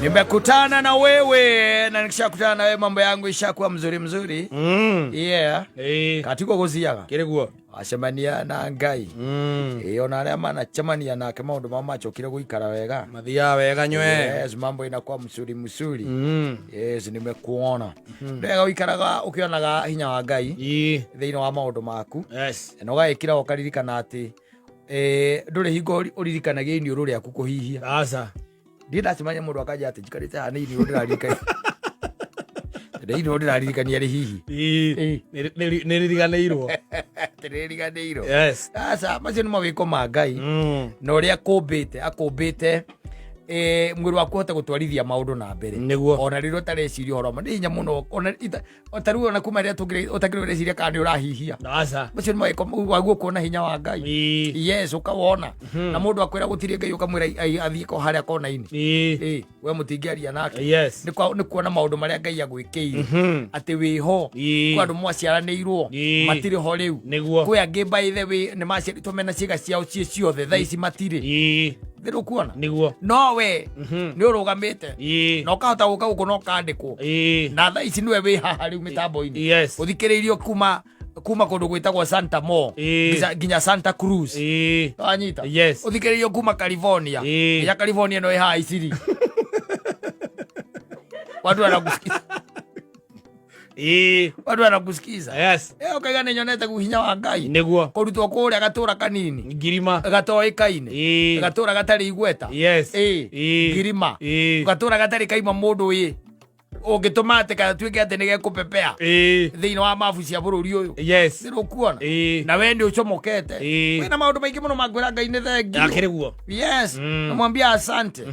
Nimekutana na wewe na nikishakutana na wewe mambo yangu ishakuwa mzuri. Yeah. Katiko kuziaga. Kireguo. Acemania na Ngai. Ona aria mana chamania nake maundu mamachokire guikara wega. Mathia wega nywe. Yes, mambo inakuwa msuri. Yes, nimekuona. Ndega uikaraga ukionaga hinya wa Ngai. Thiini wa maundu maku. Yes. Na ugaikira ukaririkana ati ndure hingo uririkanagia ini uru riaku kuhihia. Asa. Ndinacemania mundu akaja ati njikarite hana ini uru ndirarikania. Ini uru ndirarikania ri hihi. Niririganeirwo. Niririganeirwo. Yes. Asa macio ni mawiko ma Ngai. Na uria akumbite mwiri waku hota gutwarithia maundu na mbere. Ona riro tareciria horo ma hinya muno ona otaru ona kuma ria tungire otakire reciria kana ni urahihia. Asa. Macio ni mawiko waguo kuona hinya wa Ngai. Yes, ukawona. Na mundu akwira gutire Ngai ukamwira athie ko haria kona ini. We mutingiaria nake. Yes. Ni kuona maundu maria Ngai agwikiire. Ati wiho. Kwa andu mwaciaranirwo matire ho riu. Kwi angi by the way ni maciaritwo mena ciiga ciao ciothe thaa ici matire. Ndiro kuona no we ni urugamite no ukahota guka guku no kandikwo na thaa ici niwe wi haha riu mitambo-ini uthikiriirio kuma kundu gwitagwo Santa Mo nginya Santa Cruz anyita uthikiriirio kuma California ya California no haha iciri watu wanakusikiza watu wanakusikiza. Yes. Ukaiga ni nyonete guhinya wa Ngai. Niguo. Kurutwo kuria gatura kanini. Ngirima. Gatoikaine. Gatura gatari igweta. Yes. Ngirima. Gatura gatari kaima mundu ungituma ati gatwike ati ni gekupepea. Thiini wa mabu cia bururi uyu. Yes. Nirukuona. Na we ndi ucomokete. Wina maundu maingi muno mangwira Ngai ni thengi. Akiriguo. Yes. Namwambia asante.